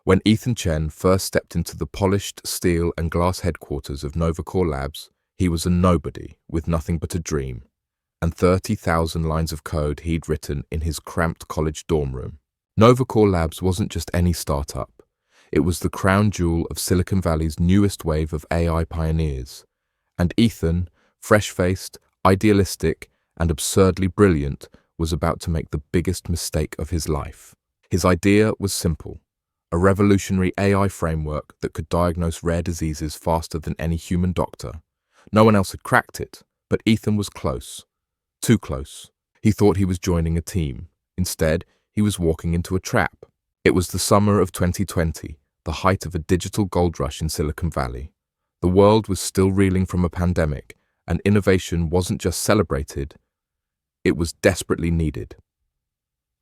When Ethan Chen first stepped into the polished steel and glass headquarters of Novacore Labs, he was a nobody with nothing but a dream, and 30,000 lines of code he'd written in his cramped college dorm room. Novacore Labs wasn't just any startup. It was the crown jewel of Silicon Valley's newest wave of AI pioneers. And Ethan, fresh-faced, idealistic, and absurdly brilliant, was about to make the biggest mistake of his life. His idea was simple: a revolutionary AI framework that could diagnose rare diseases faster than any human doctor. No one else had cracked it, but Ethan was close. Too close. He thought he was joining a team. Instead, he was walking into a trap. It was the summer of 2020, the height of a digital gold rush in Silicon Valley. The world was still reeling from a pandemic, and innovation wasn't just celebrated, it was desperately needed.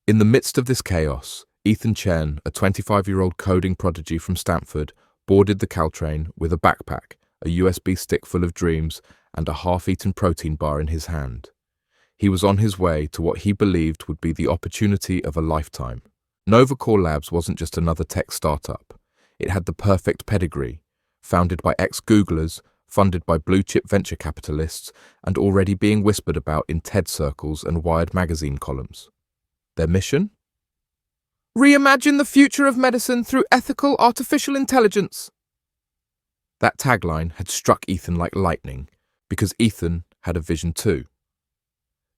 In the midst of this chaos, Ethan Chen, a 25-year-old coding prodigy from Stanford, boarded the Caltrain with a backpack, a USB stick full of dreams, and a half-eaten protein bar in his hand. He was on his way to what he believed would be the opportunity of a lifetime. Novacore Labs wasn't just another tech startup. It had the perfect pedigree, founded by ex-Googlers, funded by blue-chip venture capitalists, and already being whispered about in TED circles and Wired magazine columns. Their mission? Reimagine the future of medicine through ethical artificial intelligence. That tagline had struck Ethan like lightning, because Ethan had a vision too.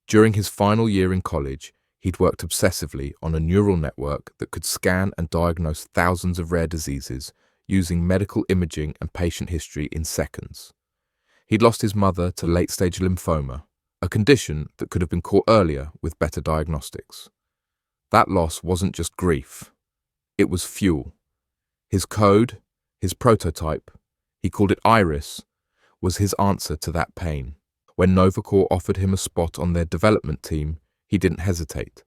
During his final year in college, he'd worked obsessively on a neural network that could scan and diagnose thousands of rare diseases using medical imaging and patient history in seconds. He'd lost his mother to late-stage lymphoma, a condition that could have been caught earlier with better diagnostics. That loss wasn't just grief. It was fuel. His code, his prototype, he called it Iris, was his answer to that pain. When Novacore offered him a spot on their development team, he didn't hesitate.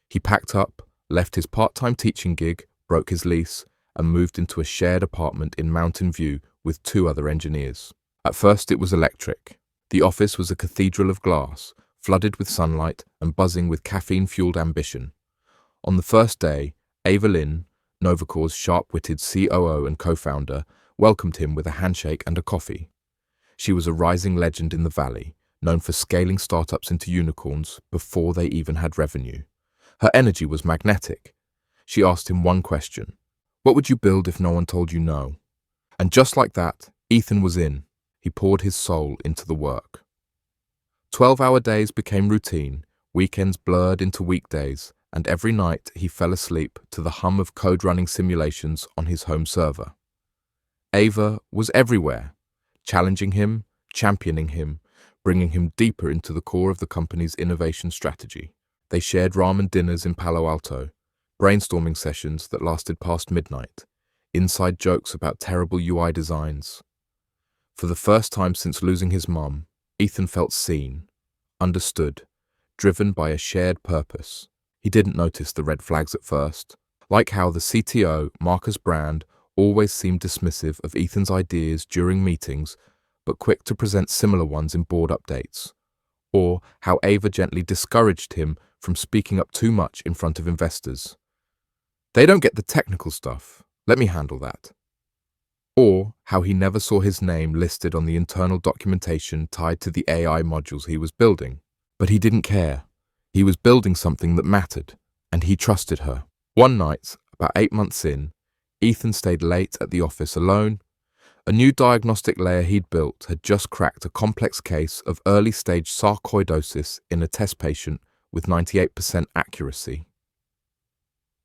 He packed up, left his part-time teaching gig, broke his lease, and moved into a shared apartment in Mountain View with 2 other engineers. At first it was electric. The office was a cathedral of glass, flooded with sunlight and buzzing with caffeine-fueled ambition. On the first day, Ava Lynn, Novacore's sharp-witted COO and co-founder, welcomed him with a handshake and a coffee. She was a rising legend in the Valley, known for scaling startups into unicorns before they even had revenue. Her energy was magnetic. She asked him one question: what would you build if no one told you no? And just like that, Ethan was in. He poured his soul into the work. 12-hour days became routine, weekends blurred into weekdays, and every night he fell asleep to the hum of code-running simulations on his home server. Ava was everywhere, challenging him, championing him, bringing him deeper into the core of the company's innovation strategy. They shared ramen dinners in Palo Alto, brainstorming sessions that lasted past midnight, inside jokes about terrible UI designs. For the first time since losing his mum, Ethan felt seen, understood, driven by a shared purpose. He didn't notice the red flags at first, like how the CTO, Marcus Brand, always seemed dismissive of Ethan's ideas during meetings, but quick to present similar ones in board updates, or how Ava gently discouraged him from speaking up too much in front of investors. They don't get the technical stuff, let me handle that. Or how he never saw his name listed on the internal documentation tied to the AI modules he was building. But he didn't care. He was building something that mattered, and he trusted her. One night, about 8 months in, Ethan stayed late at the office alone. A new diagnostic layer he'd built had just cracked a complex case of early-stage sarcoidosis in a test patient with 98% accuracy.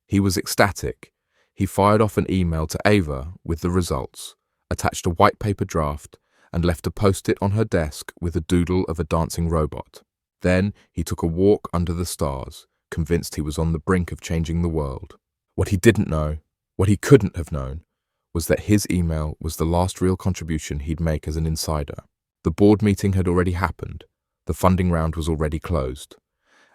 He was ecstatic. He fired off an email to Ava with the results, attached a white paper draft, and left a post-it on her desk with a doodle of a dancing robot. Then he took a walk under the stars, convinced he was on the brink of changing the world. What he didn't know, what he couldn't have known, was that his email was the last real contribution he'd make as an insider. The board meeting had already happened, the funding round was already closed,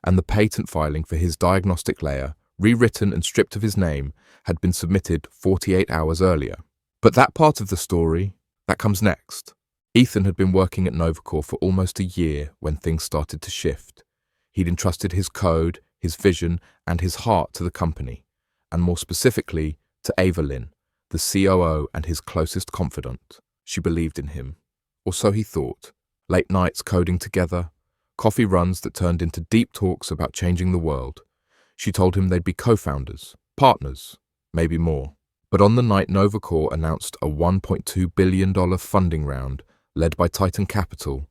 and the patent filing for his diagnostic layer, rewritten and stripped of his name, had been submitted 48 hours earlier. But that part of the story, that comes next. Ethan had been working at Novacore for almost a year when things started to shift. He'd entrusted his code, his vision, and his heart to the company, and more specifically, to Ava Lynn, the COO and his closest confidant. She believed in him, or so he thought. Late nights coding together, coffee runs that turned into deep talks about changing the world. She told him they'd be co-founders, partners, maybe more. But on the night Novacore announced a $1.2 billion funding round led by Titan Capital,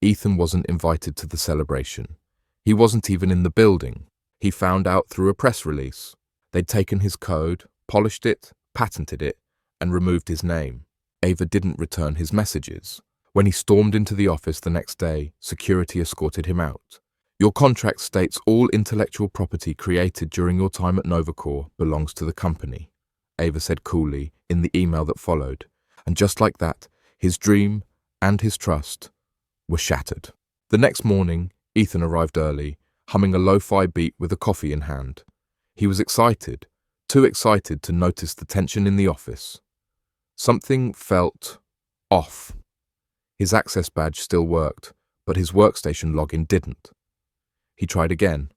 Ethan wasn't invited to the celebration. He wasn't even in the building. He found out through a press release. They'd taken his code, polished it, patented it, and removed his name. Ava didn't return his messages. When he stormed into the office the next day, security escorted him out. Your contract states all intellectual property created during your time at Novacore belongs to the company, Ava said coolly in the email that followed. And just like that, his dream and his trust were shattered. The next morning, Ethan arrived early, humming a lo-fi beat with a coffee in hand. He was excited, too excited to notice the tension in the office. Something felt off. His access badge still worked, but his workstation login didn't. He tried again.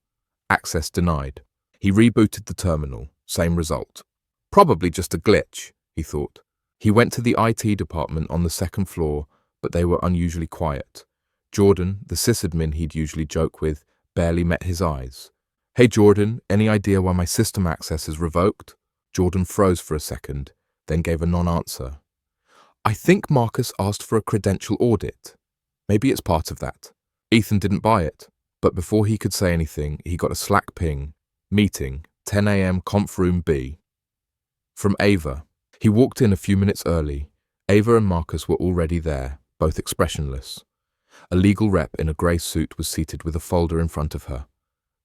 Access denied. He rebooted the terminal. Same result. Probably just a glitch, he thought. He went to the IT department on the second floor, but they were unusually quiet. Jordan, the sysadmin he'd usually joke with, barely met his eyes. "Hey Jordan, any idea why my system access is revoked?" Jordan froze for a second, then gave a non-answer. "I think Marcus asked for a credential audit. Maybe it's part of that." Ethan didn't buy it, but before he could say anything, he got a Slack ping. Meeting, 10 a.m. Conf Room B. From Ava. He walked in a few minutes early. Ava and Marcus were already there, both expressionless. A legal rep in a grey suit was seated with a folder in front of her.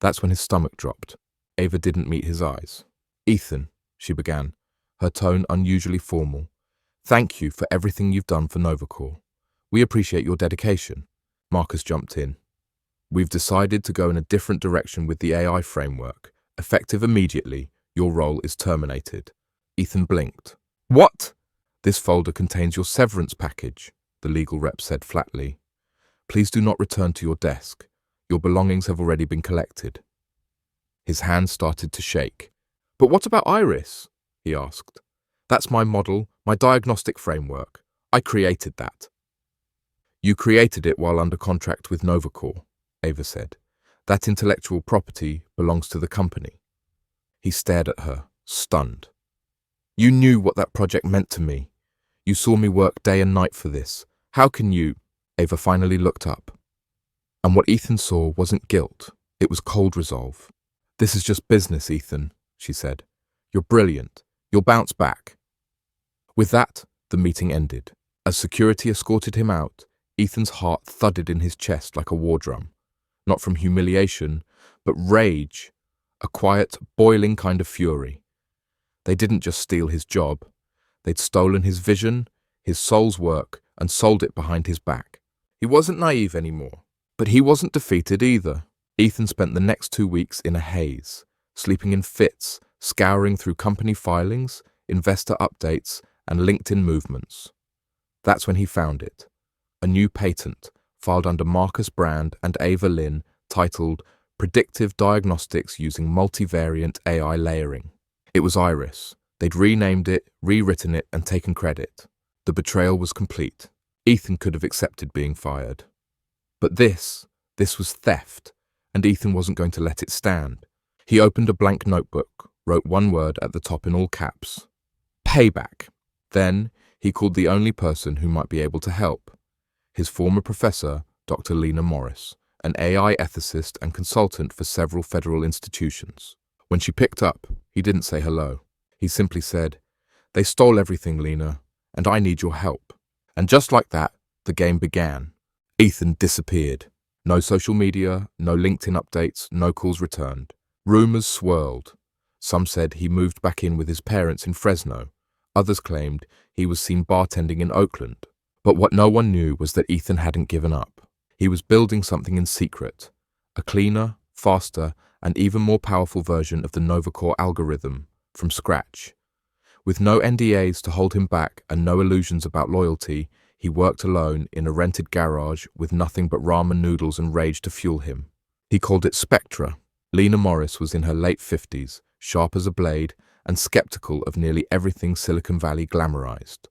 That's when his stomach dropped. Ava didn't meet his eyes. "Ethan," she began, her tone unusually formal. "Thank you for everything you've done for Novacore. We appreciate your dedication." Marcus jumped in. "We've decided to go in a different direction with the AI framework. Effective immediately, your role is terminated." Ethan blinked. "What?" "This folder contains your severance package," the legal rep said flatly. "Please do not return to your desk. Your belongings have already been collected." His hands started to shake. "But what about Iris?" he asked. "That's my model, my diagnostic framework. I created that." "You created it while under contract with Novacore," Ava said. "That intellectual property belongs to the company." He stared at her, stunned. "You knew what that project meant to me. You saw me work day and night for this. How can you—" Ava finally looked up. And what Ethan saw wasn't guilt. It was cold resolve. "This is just business, Ethan," she said. "You're brilliant. You'll bounce back." With that, the meeting ended. As security escorted him out, Ethan's heart thudded in his chest like a war drum. Not from humiliation, but rage. A quiet, boiling kind of fury. They didn't just steal his job. They'd stolen his vision, his soul's work, and sold it behind his back. He wasn't naive anymore. But he wasn't defeated either. Ethan spent the next 2 weeks in a haze, sleeping in fits, scouring through company filings, investor updates, and LinkedIn movements. That's when he found it. A new patent, filed under Marcus Brand and Ava Lynn, titled Predictive Diagnostics Using Multivariant AI Layering. It was Iris. They'd renamed it, rewritten it, and taken credit. The betrayal was complete. Ethan could have accepted being fired. But this was theft, and Ethan wasn't going to let it stand. He opened a blank notebook, wrote one word at the top in all caps. Payback. Then he called the only person who might be able to help. His former professor, Dr. Lena Morris, an AI ethicist and consultant for several federal institutions. When she picked up, he didn't say hello. He simply said, "They stole everything, Lena, and I need your help." And just like that, the game began. Ethan disappeared. No social media, no LinkedIn updates, no calls returned. Rumors swirled. Some said he moved back in with his parents in Fresno. Others claimed he was seen bartending in Oakland. But what no one knew was that Ethan hadn't given up. He was building something in secret. A cleaner, faster, and even more powerful version of the Novacore algorithm, from scratch. With no NDAs to hold him back and no illusions about loyalty, he worked alone in a rented garage with nothing but ramen noodles and rage to fuel him. He called it Spectra. Lena Morris was in her late 50s, sharp as a blade, and skeptical of nearly everything Silicon Valley glamorized.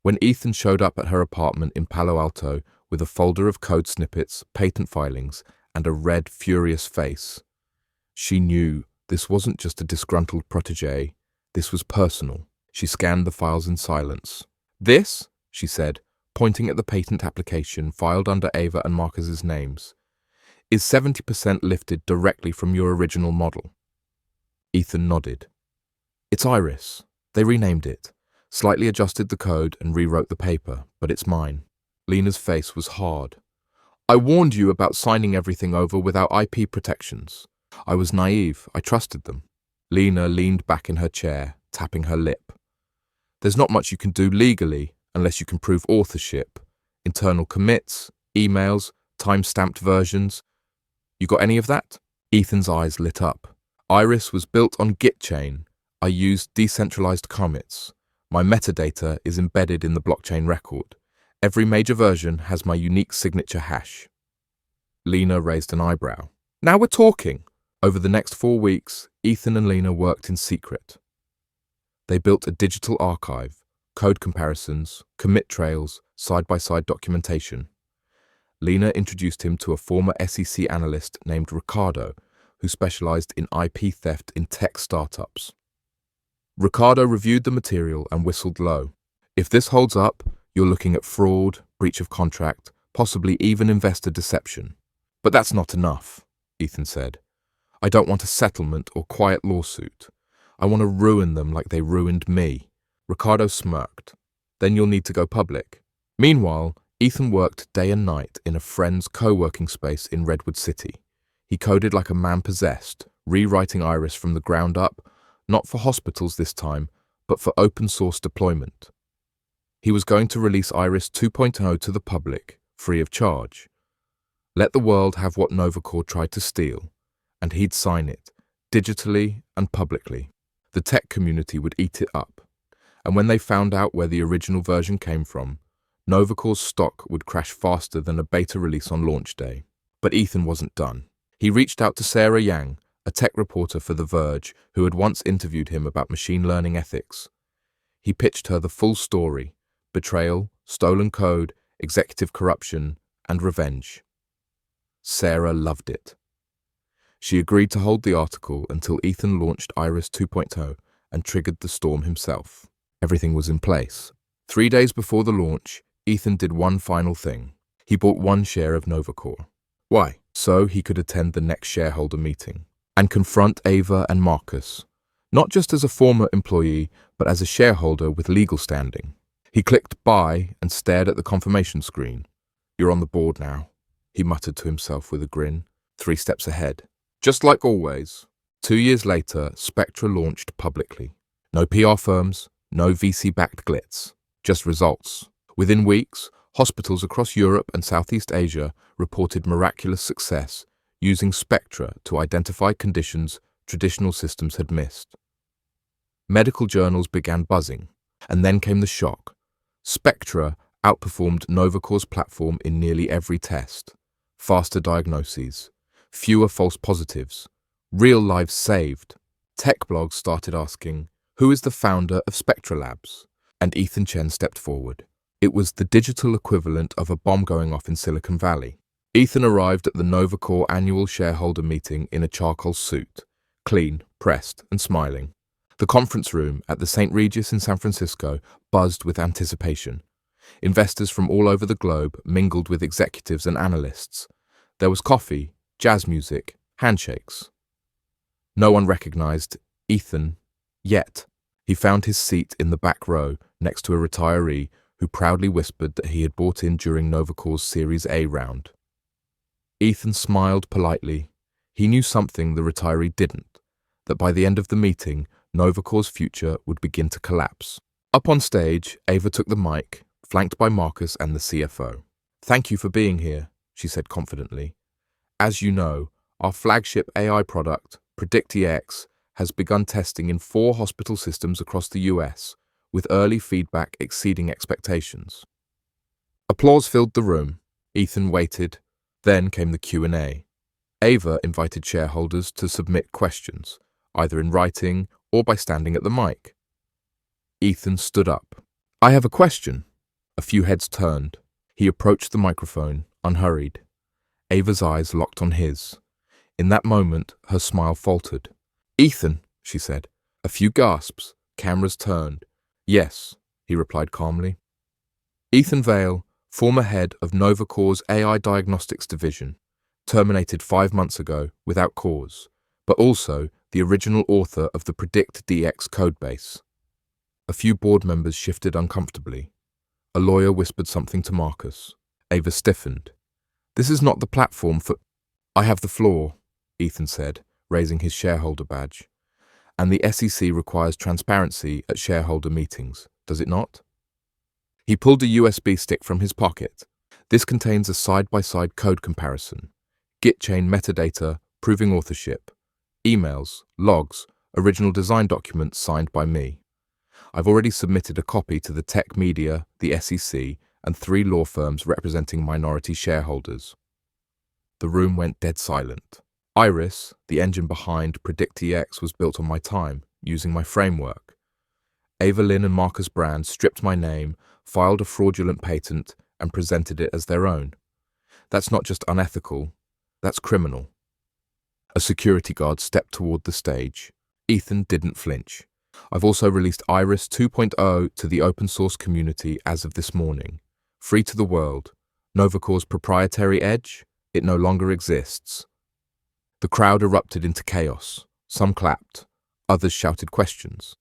When Ethan showed up at her apartment in Palo Alto with a folder of code snippets, patent filings, and a red, furious face, she knew this wasn't just a disgruntled protege, this was personal. She scanned the files in silence. "This," she said, pointing at the patent application filed under Ava and Marcus's names, "is 70% lifted directly from your original model." Ethan nodded. "It's Iris. They renamed it, slightly adjusted the code and rewrote the paper, but it's mine." Lena's face was hard. "I warned you about signing everything over without IP protections. I was naive. I trusted them." Lena leaned back in her chair, tapping her lip. "There's not much you can do legally unless you can prove authorship. Internal commits, emails, time-stamped versions. You got any of that?" Ethan's eyes lit up. "Iris was built on Git chain. I used decentralized commits. My metadata is embedded in the blockchain record. Every major version has my unique signature hash." Lena raised an eyebrow. "Now we're talking." Over the next 4 weeks, Ethan and Lena worked in secret. They built a digital archive, code comparisons, commit trails, side-by-side documentation. Lena introduced him to a former SEC analyst named Ricardo, who specialized in IP theft in tech startups. Ricardo reviewed the material and whistled low. "If this holds up, you're looking at fraud, breach of contract, possibly even investor deception." "But that's not enough," Ethan said. "I don't want a settlement or quiet lawsuit. I want to ruin them like they ruined me." Ricardo smirked. "Then you'll need to go public." Meanwhile, Ethan worked day and night in a friend's co-working space in Redwood City. He coded like a man possessed, rewriting Iris from the ground up, not for hospitals this time, but for open source deployment. He was going to release Iris 2.0 to the public, free of charge. Let the world have what Novacore tried to steal, and he'd sign it, digitally and publicly. The tech community would eat it up, and when they found out where the original version came from, Novacore's stock would crash faster than a beta release on launch day. But Ethan wasn't done. He reached out to Sarah Yang, a tech reporter for The Verge, who had once interviewed him about machine learning ethics. He pitched her the full story: betrayal, stolen code, executive corruption, and revenge. Sarah loved it. She agreed to hold the article until Ethan launched Iris 2.0 and triggered the storm himself. Everything was in place. 3 days before the launch, Ethan did one final thing. He bought 1 share of Novacore. Why? So he could attend the next shareholder meeting and confront Ava and Marcus, not just as a former employee, but as a shareholder with legal standing. He clicked buy and stared at the confirmation screen. "You're on the board now," he muttered to himself with a grin, 3 steps ahead. Just like always, 2 years later, Spectra launched publicly. No PR firms, no VC-backed glitz, just results. Within weeks, hospitals across Europe and Southeast Asia reported miraculous success using Spectra to identify conditions traditional systems had missed. Medical journals began buzzing, and then came the shock. Spectra outperformed Novacore's platform in nearly every test. Faster diagnoses, fewer false positives, real lives saved. Tech blogs started asking, "Who is the founder of Spectra Labs?" And Ethan Chen stepped forward. It was the digital equivalent of a bomb going off in Silicon Valley. Ethan arrived at the Novacore annual shareholder meeting in a charcoal suit, clean, pressed, and smiling. The conference room at the St. Regis in San Francisco buzzed with anticipation. Investors from all over the globe mingled with executives and analysts. There was coffee, jazz music, handshakes. No one recognized Ethan yet. He found his seat in the back row next to a retiree who proudly whispered that he had bought in during Novacore's Series A round. Ethan smiled politely. He knew something the retiree didn't, that by the end of the meeting, Novacore's future would begin to collapse. Up on stage, Ava took the mic, flanked by Marcus and the CFO. "Thank you for being here," she said confidently. "As you know, our flagship AI product, PredictEX, has begun testing in 4 hospital systems across the US, with early feedback exceeding expectations." Applause filled the room. Ethan waited. Then came the Q&A. Ava invited shareholders to submit questions, either in writing or by standing at the mic. Ethan stood up. "I have a question." A few heads turned. He approached the microphone, unhurried. Ava's eyes locked on his. In that moment, her smile faltered. "Ethan," she said. A few gasps. Cameras turned. "Yes," he replied calmly. Ethan Vale, former head of Novacore's AI Diagnostics Division, terminated 5 months ago without cause, but also the original author of the Predict-DX codebase. A few board members shifted uncomfortably. A lawyer whispered something to Marcus. Ava stiffened. "This is not the platform for—" "I have the floor," Ethan said, raising his shareholder badge. "And the SEC requires transparency at shareholder meetings, does it not?" He pulled a USB stick from his pocket. "This contains a side-by-side code comparison, Git chain metadata proving authorship, emails, logs, original design documents signed by me. I've already submitted a copy to the tech media, the SEC, and 3 law firms representing minority shareholders." The room went dead silent. Iris, the engine behind Predict-DX, was built on my time, using my framework. Ava Lynn and Marcus Brand stripped my name, filed a fraudulent patent, and presented it as their own. That's not just unethical, that's criminal. A security guard stepped toward the stage. Ethan didn't flinch. "I've also released Iris 2.0 to the open source community as of this morning. Free to the world. Novacore's proprietary edge? It no longer exists." The crowd erupted into chaos. Some clapped. Others shouted questions.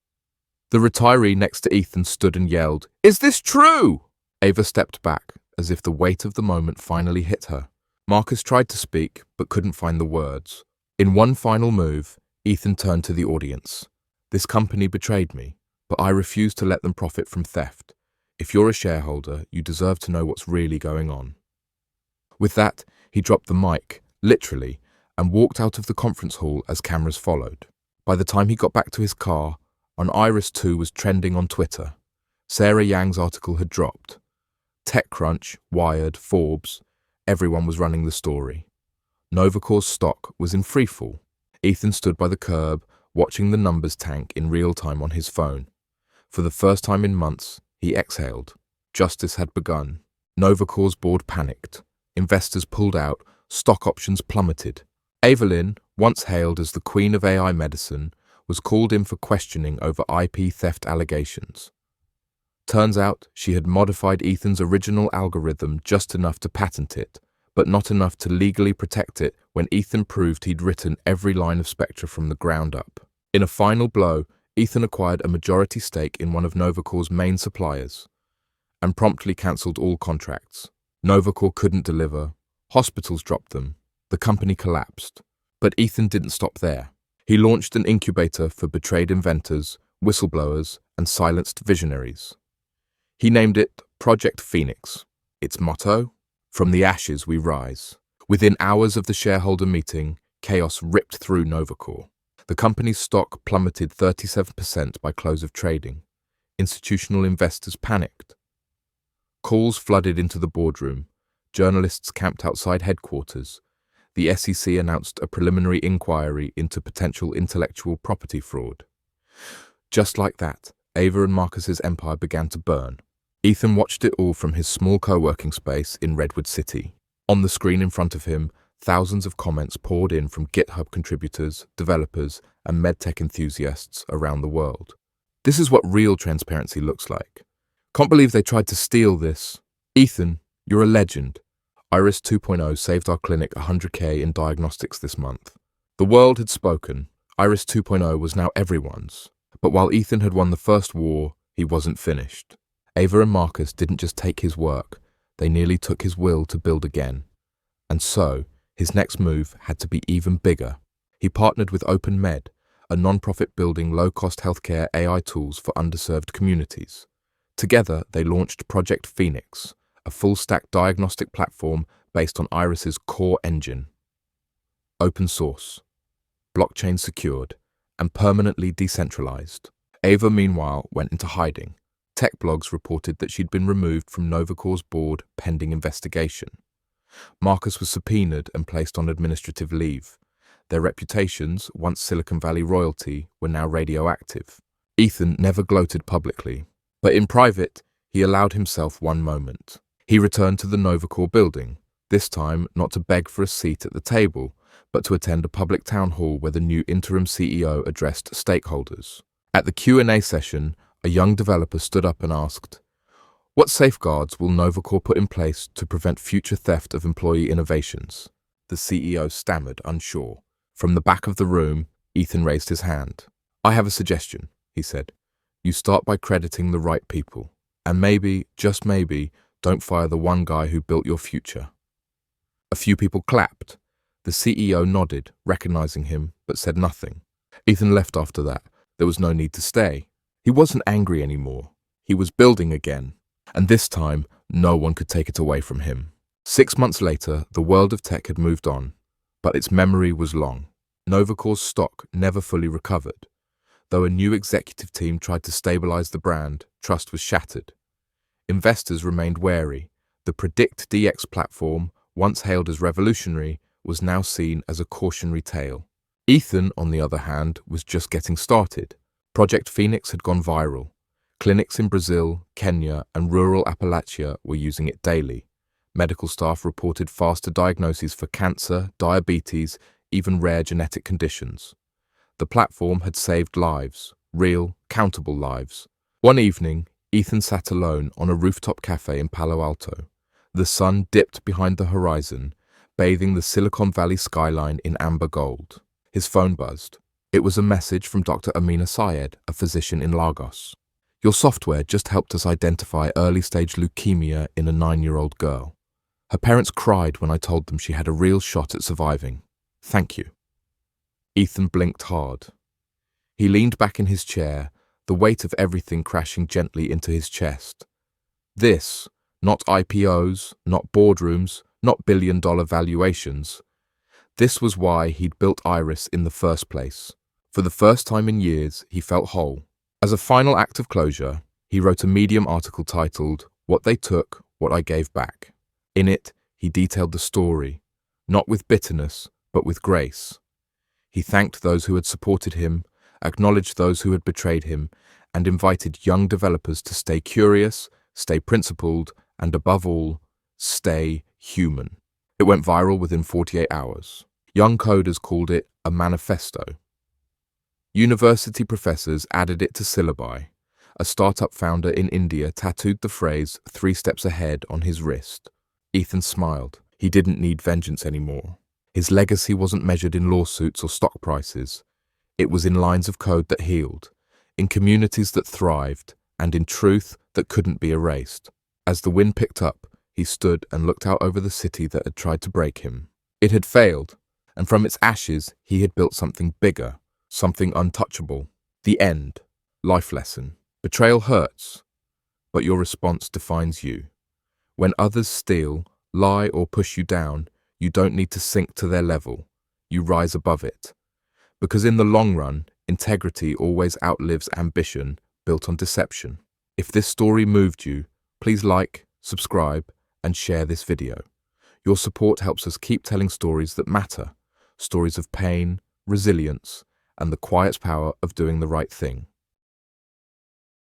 The retiree next to Ethan stood and yelled, "Is this true?" Ava stepped back, as if the weight of the moment finally hit her. Marcus tried to speak, but couldn't find the words. In one final move, Ethan turned to the audience. "This company betrayed me, but I refuse to let them profit from theft. If you're a shareholder, you deserve to know what's really going on." With that, he dropped the mic, literally, and walked out of the conference hall as cameras followed. By the time he got back to his car, an Iris 2 was trending on Twitter. Sarah Yang's article had dropped. TechCrunch, Wired, Forbes, everyone was running the story. Novacore's stock was in freefall. Ethan stood by the curb, watching the numbers tank in real time on his phone. For the first time in months, he exhaled. Justice had begun. Novacore's board panicked. Investors pulled out. Stock options plummeted. Ava Lynn, once hailed as the queen of AI medicine, was called in for questioning over IP theft allegations. Turns out she had modified Ethan's original algorithm just enough to patent it, but not enough to legally protect it when Ethan proved he'd written every line of Spectre from the ground up. In a final blow, Ethan acquired a majority stake in one of Novacore's main suppliers and promptly cancelled all contracts. Novacore couldn't deliver. Hospitals dropped them. The company collapsed. But Ethan didn't stop there. He launched an incubator for betrayed inventors, whistleblowers, and silenced visionaries. He named it Project Phoenix. Its motto? "From the ashes we rise." Within hours of the shareholder meeting, chaos ripped through Novacore. The company's stock plummeted 37% by close of trading. Institutional investors panicked. Calls flooded into the boardroom. Journalists camped outside headquarters. The SEC announced a preliminary inquiry into potential intellectual property fraud. Just like that, Ava and Marcus's empire began to burn. Ethan watched it all from his small co-working space in Redwood City. On the screen in front of him, thousands of comments poured in from GitHub contributors, developers, and medtech enthusiasts around the world. "This is what real transparency looks like. Can't believe they tried to steal this. Ethan, you're a legend. Iris 2.0 saved our clinic $100K in diagnostics this month." The world had spoken. Iris 2.0 was now everyone's. But while Ethan had won the first war, he wasn't finished. Ava and Marcus didn't just take his work, they nearly took his will to build again. And so, his next move had to be even bigger. He partnered with OpenMed, a non-profit building low-cost healthcare AI tools for underserved communities. Together, they launched Project Phoenix, a full-stack diagnostic platform based on Iris's core engine. Open source, blockchain secured, and permanently decentralized. Ava, meanwhile, went into hiding. Tech blogs reported that she'd been removed from Novacore's board pending investigation. Marcus was subpoenaed and placed on administrative leave. Their reputations, once Silicon Valley royalty, were now radioactive. Ethan never gloated publicly, but in private, he allowed himself one moment. He returned to the Novacore building, this time not to beg for a seat at the table, but to attend a public town hall where the new interim CEO addressed stakeholders. At the Q&A session, a young developer stood up and asked, "What safeguards will Novacore put in place to prevent future theft of employee innovations?" The CEO stammered, unsure. From the back of the room, Ethan raised his hand. "I have a suggestion," he said. "You start by crediting the right people. And maybe, just maybe, don't fire the one guy who built your future." A few people clapped. The CEO nodded, recognizing him, but said nothing. Ethan left after that. There was no need to stay. He wasn't angry anymore. He was building again. And this time, no one could take it away from him. 6 months later, the world of tech had moved on, but its memory was long. Novacore's stock never fully recovered. Though a new executive team tried to stabilize the brand, trust was shattered. Investors remained wary. The Predict DX platform, once hailed as revolutionary, was now seen as a cautionary tale. Ethan, on the other hand, was just getting started. Project Phoenix had gone viral. Clinics in Brazil, Kenya, and rural Appalachia were using it daily. Medical staff reported faster diagnoses for cancer, diabetes, even rare genetic conditions. The platform had saved lives, real, countable lives. One evening, Ethan sat alone on a rooftop cafe in Palo Alto. The sun dipped behind the horizon, bathing the Silicon Valley skyline in amber gold. His phone buzzed. It was a message from Dr. Amina Syed, a physician in Lagos. "Your software just helped us identify early-stage leukemia in a 9-year-old girl. Her parents cried when I told them she had a real shot at surviving. Thank you." Ethan blinked hard. He leaned back in his chair, the weight of everything crashing gently into his chest. This, not IPOs, not boardrooms, not billion-dollar valuations. This was why he'd built Iris in the first place. For the first time in years, he felt whole. As a final act of closure, he wrote a Medium article titled, "What They Took, What I Gave Back." In it, he detailed the story, not with bitterness, but with grace. He thanked those who had supported him, acknowledged those who had betrayed him, and invited young developers to stay curious, stay principled, and above all, stay human. It went viral within 48 hours. Young coders called it a manifesto. University professors added it to syllabi. A startup founder in India tattooed the phrase 3 steps ahead on his wrist. Ethan smiled. He didn't need vengeance anymore. His legacy wasn't measured in lawsuits or stock prices. It was in lines of code that healed, in communities that thrived, and in truth that couldn't be erased. As the wind picked up, he stood and looked out over the city that had tried to break him. It had failed, and from its ashes he had built something bigger, something untouchable. The end. Life lesson. Betrayal hurts, but your response defines you. When others steal, lie, or push you down, you don't need to sink to their level. You rise above it. Because in the long run, integrity always outlives ambition built on deception. If this story moved you, please like, subscribe, and share this video. Your support helps us keep telling stories that matter, stories of pain, resilience, and the quiet power of doing the right thing.